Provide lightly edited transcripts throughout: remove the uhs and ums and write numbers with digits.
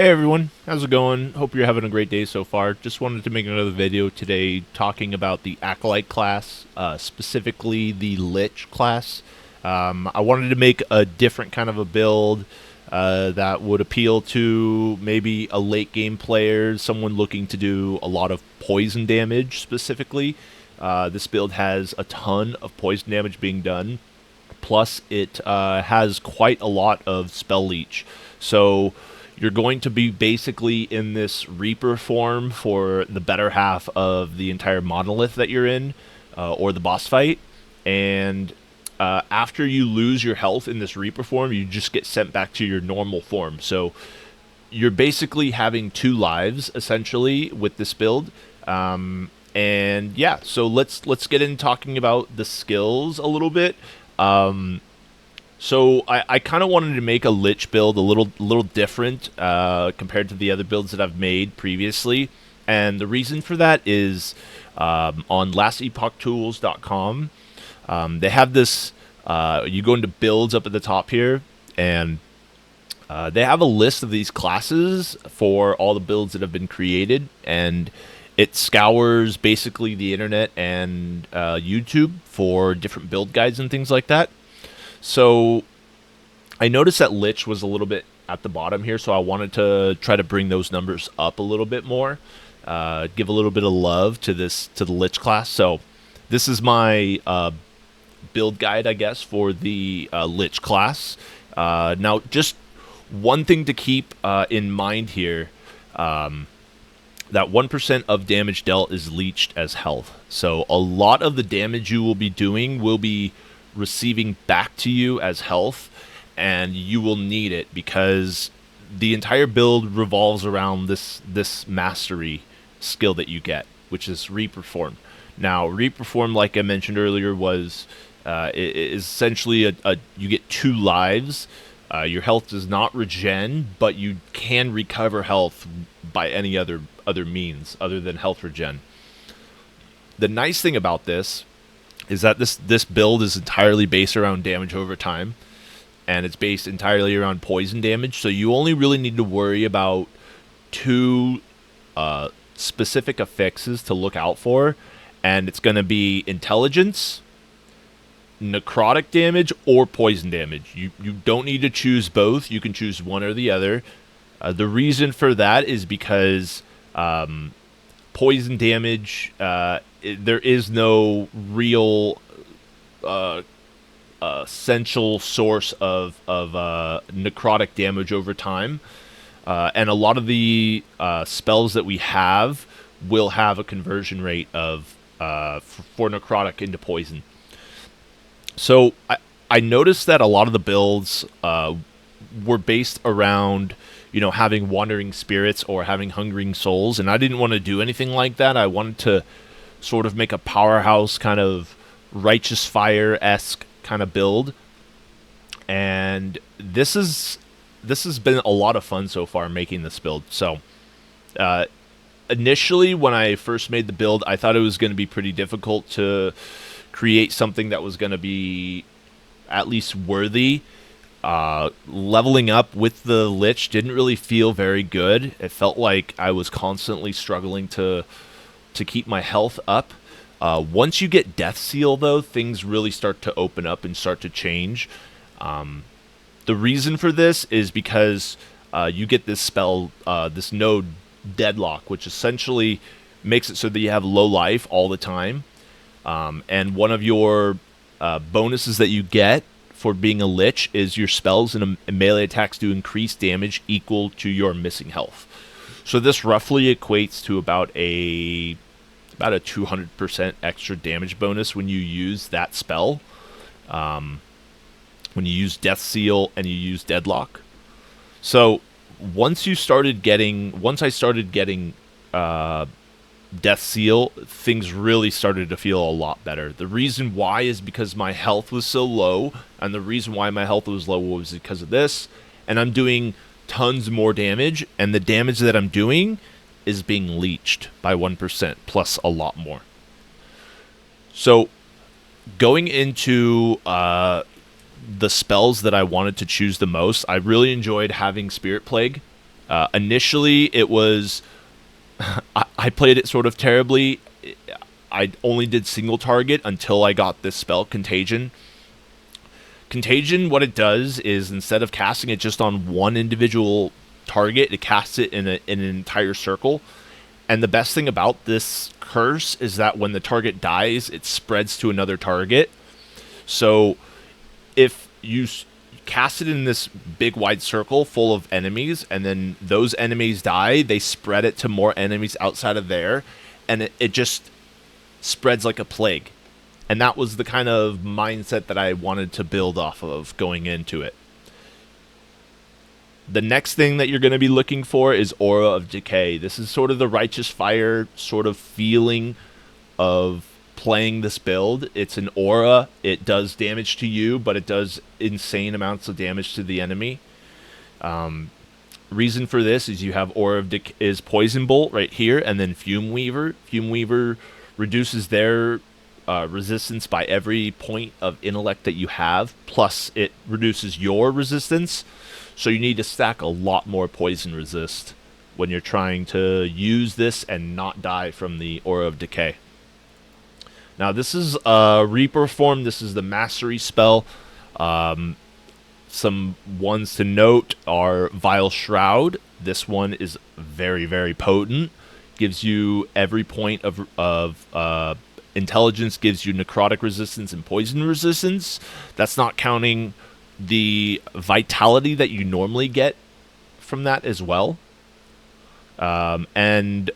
Hey everyone, how's it going? Hope you're having a great day so far. Just wanted to make another video today talking about the Acolyte class, specifically the Lich class. I wanted to make a different kind of a build that would appeal to maybe a late game player, someone looking to do a lot of poison damage specifically. This build has a ton of poison damage being done, plus it has quite a lot of spell leech. So you're going to be basically in this Reaper form for the better half of the entire monolith that you're in, or the boss fight. And after you lose your health in this Reaper form, you just get sent back to your normal form. So you're basically having two lives essentially with this build. And yeah, so let's get in talking about the skills a little bit. So I kind of wanted to make a Lich build a little different compared to the other builds that I've made previously, and the reason for that is on lastepochtools.com. They have this. You go into builds up at the top here, and they have a list of these classes for all the builds that have been created, and it scours basically the internet and YouTube for different build guides and things like that. So I noticed that Lich was a little bit at the bottom here, so I wanted to try to bring those numbers up a little bit more, give a little bit of love to the Lich class. So this is my build guide, I guess, for the Lich class. Now, just one thing to keep in mind here, that 1% of damage dealt is leached as health. So a lot of the damage you will be doing will be receiving back to you as health, and you will need it because the entire build revolves around this mastery skill that you get, which is Reaper form. Now, Reaper form, like I mentioned earlier, was is essentially you get two lives. Your health does not regen, but you can recover health by any other means other than health regen. The nice thing about this is that this build is entirely based around damage over time, and it's based entirely around poison damage, so you only really need to worry about two specific affixes to look out for, and it's going to be intelligence, necrotic damage, or poison damage. You don't need to choose both. You can choose one or the other. The reason for that is because poison damage, there is no real essential source of necrotic damage over time, and a lot of the spells that we have will have a conversion rate of for necrotic into poison. So I noticed that a lot of the builds were based around, having wandering spirits or having hungering souls, and I didn't want to do anything like that. I wanted to sort of make a powerhouse kind of righteous fire-esque kind of build, and this has been a lot of fun so far making this build. So initially, when I first made the build, I thought it was going to be pretty difficult to create something that was going to be at least worthy. Leveling up with the Lich didn't really feel very good. It felt like I was constantly struggling to keep my health up. Once you get Death Seal, though, things really start to open up and start to change. The reason for this is because you get this spell, this node Deadlock, which essentially makes it so that you have low life all the time. And one of your bonuses that you get for being a Lich is your spells and melee attacks do increased damage equal to your missing health. So this roughly equates to about a 200% extra damage bonus when you use that spell. When you use Death Seal and you use Deadlock. So once I started getting Death Seal, things really started to feel a lot better. The reason why is because my health was so low, and the reason why my health was low was because of this, and I'm doing tons more damage, and the damage that I'm doing is being leached by 1%, plus a lot more. So, going into the spells that I wanted to choose the most, I really enjoyed having Spirit Plague. Initially, it was I played it sort of terribly. I only did single target until I got this spell, Contagion. Contagion, what it does is instead of casting it just on one individual target, it casts it in an entire circle. And the best thing about this curse is that when the target dies, it spreads to another target. So if you cast it in this big wide circle full of enemies, and then those enemies die, they spread it to more enemies outside of there, and it just spreads like a plague. And that was the kind of mindset that I wanted to build off of going into it. The next thing that you're going to be looking for is Aura of Decay. This is sort of the Righteous Fire sort of feeling of playing this build. It's an aura. It does damage to you, but it does insane amounts of damage to the enemy. Reason for this is you have Aura of Decay is Poison Bolt right here, and then Fume Weaver. Fume Weaver reduces their resistance by every point of intellect that you have, plus it reduces your resistance. So you need to stack a lot more poison resist when you're trying to use this and not die from the Aura of Decay. Now this is Reaper form. This is the mastery spell. Some ones to note are Vile Shroud. This one is very, very potent. Gives you every point of intelligence, gives you necrotic resistance and poison resistance. That's not counting the vitality that you normally get from that as well. And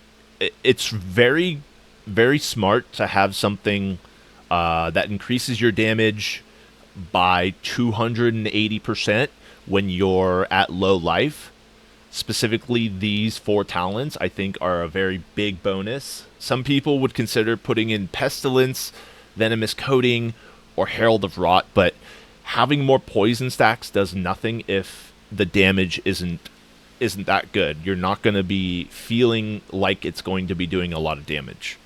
it's very, very smart to have something that increases your damage by 280% when you're at low life. Specifically, these 4 talents, I think, are a very big bonus. Some people would consider putting in Pestilence, Venomous Coating, or Herald of Rot, but having more poison stacks does nothing if the damage isn't that good. You're not going to be feeling like it's going to be doing a lot of damage.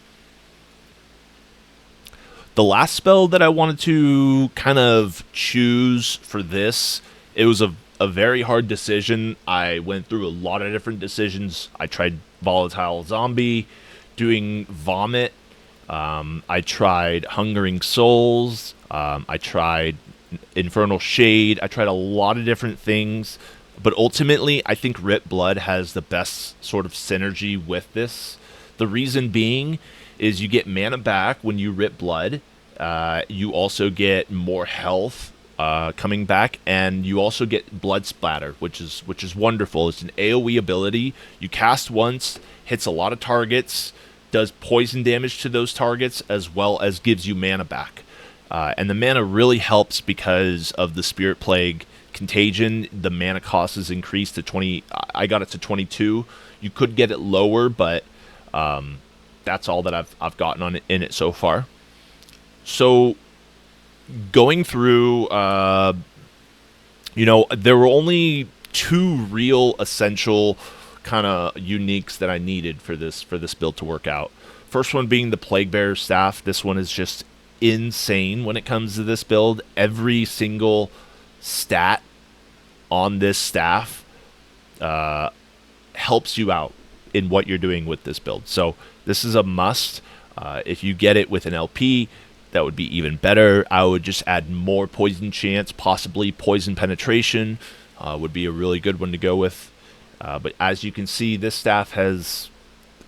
The last spell that I wanted to kind of choose for this, it was a very hard decision. I went through a lot of different decisions. I tried Volatile Zombie, doing Vomit. I tried Hungering Souls. I tried Infernal Shade. I tried a lot of different things. But ultimately, I think Rip Blood has the best sort of synergy with this. The reason being is you get mana back when you Rip Blood. You also get more health coming back, and you also get Blood Splatter, which is wonderful. It's an AoE ability. You cast once, hits a lot of targets, does poison damage to those targets, as well as gives you mana back. And the mana really helps because of the Spirit Plague Contagion. The mana cost is increased to 20. I got it to 22. You could get it lower, but that's all that I've gotten on it in it so far. So going through, there were only 2 real essential kind of uniques that I needed for this build to work out. First one being the Plague Bearer Staff. This one is just insane when it comes to this build. Every single stat on this staff helps you out in what you're doing with this build. So this is a must. If you get it with an LP, that would be even better. I would just add more poison chance, possibly poison penetration would be a really good one to go with. But as you can see, this staff has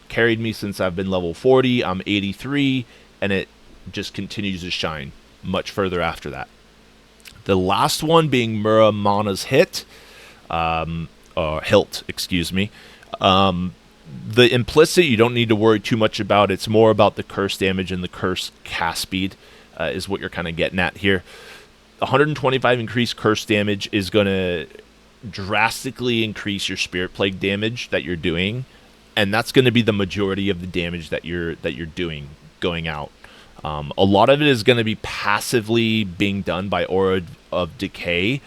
carried me since I've been level 40. I'm 83, and it just continues to shine much further after that. The last one being Muramana's Hit, or Hilt, excuse me. The implicit, you don't need to worry too much about. It's more about the curse damage and the curse cast speed is what you're kind of getting at here. 125 increased curse damage is going to drastically increase your Spirit Plague damage that you're doing, and that's going to be the majority of the damage that you're doing going out. A lot of it is going to be passively being done by Aura of Decay,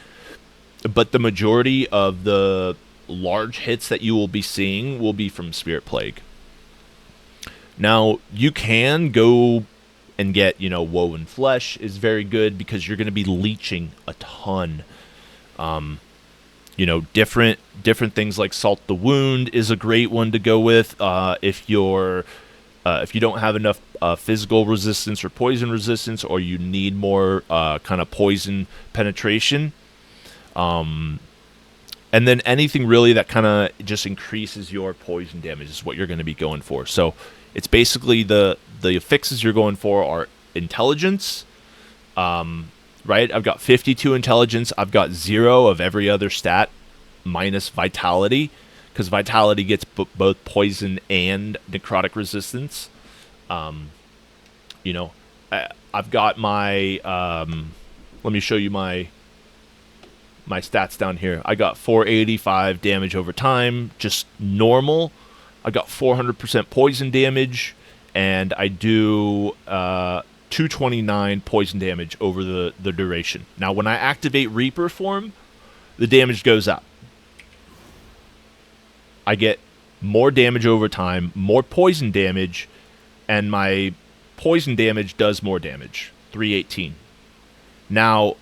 but the majority of the large hits that you will be seeing will be from Spirit Plague. Now, you can go and get, Woven Flesh is very good because you're going to be leeching a ton. You know, different things like Salt the Wound is a great one to go with if you don't have enough physical resistance or poison resistance, or you need more kind of poison penetration. And then anything really that kind of just increases your poison damage is what you're going to be going for. So it's basically the affixes you're going for are intelligence, right? I've got 52 intelligence. I've got 0 of every other stat minus vitality, because vitality gets both poison and necrotic resistance. You know, I've got my let me show you my stats down here. I got 485 damage over time, just normal. I got 400% poison damage, and I do 229 poison damage over the duration. Now, when I activate Reaper form, the damage goes up. I get more damage over time, more poison damage, and my poison damage does more damage, 318. Now,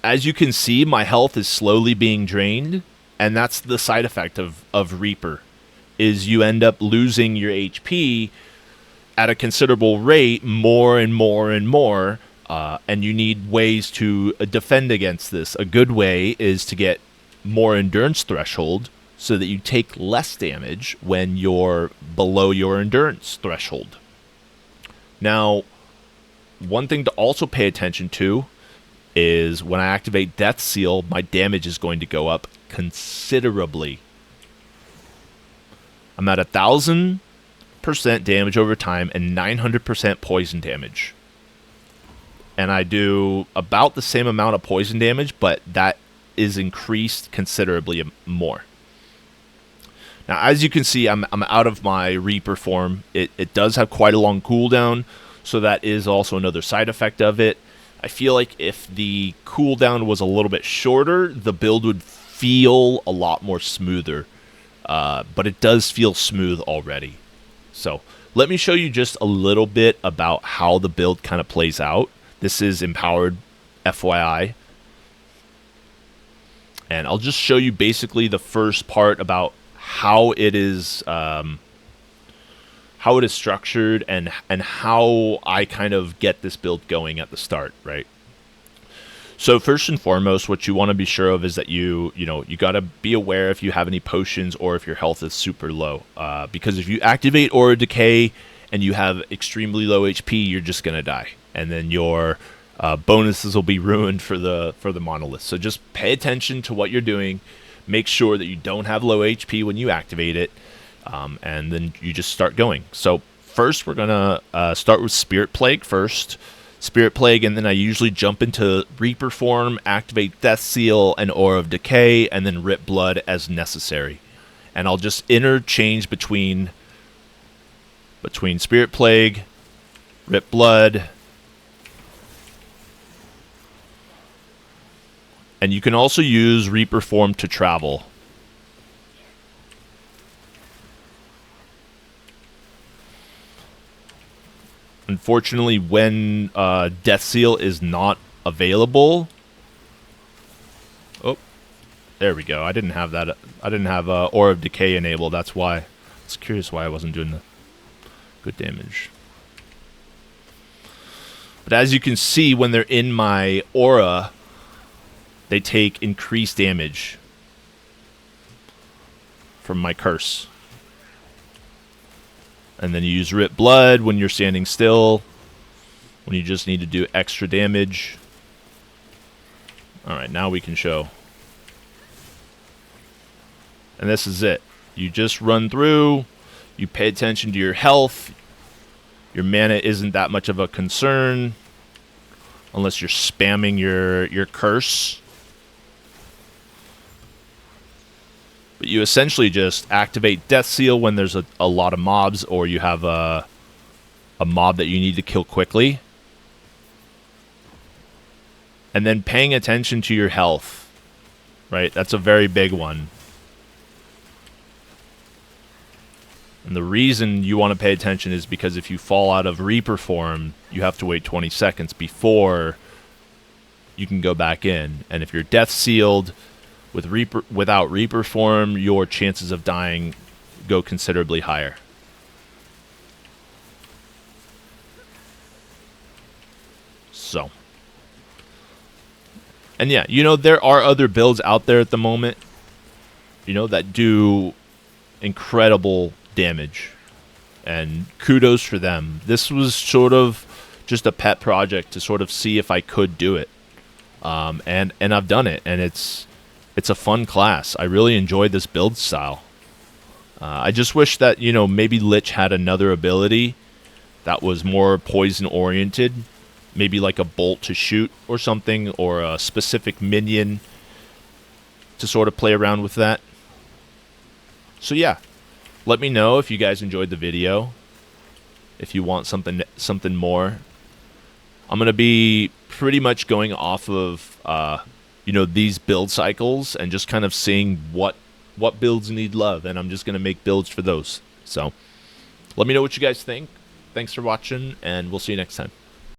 as you can see, my health is slowly being drained, and that's the side effect of Reaper, is you end up losing your HP at a considerable rate, more and more and more, and you need ways to defend against this. A good way is to get more endurance threshold so that you take less damage when you're below your endurance threshold. Now, one thing to also pay attention to is when I activate Death Seal, my damage is going to go up considerably. I'm at 1,000% damage over time and 900% poison damage. And I do about the same amount of poison damage, but that is increased considerably more. Now, as you can see, I'm out of my Reaper form. It does have quite a long cooldown, so that is also another side effect of it. I feel like if the cooldown was a little bit shorter, the build would feel a lot more smoother. But it does feel smooth already. So let me show you just a little bit about how the build kind of plays out. This is empowered, FYI. And I'll just show you basically the first part about how it is structured and how I kind of get this build going at the start, right? So first and foremost, what you want to be sure of is that you got to be aware if you have any potions or if your health is super low. Because if you activate Aura Decay and you have extremely low HP, you're just going to die. And then your bonuses will be ruined for the monolith. So just pay attention to what you're doing. Make sure that you don't have low HP when you activate it. And then you just start going. So first we're going to start with Spirit Plague first. Spirit Plague, and then I usually jump into Reaper form, activate Death Seal and Aura of Decay, and then Rip Blood as necessary. And I'll just interchange between Spirit Plague, Rip Blood, and you can also use Reaper form to travel. Unfortunately, when Death Seal is not available... Oh, there we go. I didn't have that. I didn't have Aura of Decay enabled. That's why. I was curious why I wasn't doing the good damage. But as you can see, when they're in my aura, they take increased damage from my curse. And then you use Rip Blood when you're standing still, when you just need to do extra damage. Alright, now we can show. And this is it. You just run through, you pay attention to your health. Your mana isn't that much of a concern, unless you're spamming your curse. But you essentially just activate Death Seal when there's a lot of mobs, or you have a mob that you need to kill quickly. And then paying attention to your health, right? That's a very big one. And the reason you want to pay attention is because if you fall out of Reaper form, you have to wait 20 seconds before you can go back in. And if you're Death Sealed, Without Reaper form, your chances of dying go considerably higher. So, and yeah, you know, there are other builds out there at the moment, you know, that do incredible damage, and kudos for them. This was sort of just a pet project to sort of see if I could do it, and I've done it, and it's a fun class. I really enjoyed this build style. I just wish that, you know, maybe Lich had another ability that was more poison oriented, maybe like a bolt to shoot or something, or a specific minion to sort of play around with that. So yeah, let me know if you guys enjoyed the video, if you want something more. I'm going to be pretty much going off of you know, these build cycles and just kind of seeing what builds need love, and I'm just going to make builds for those. So let me know what you guys think. Thanks for watching, and we'll see you next time.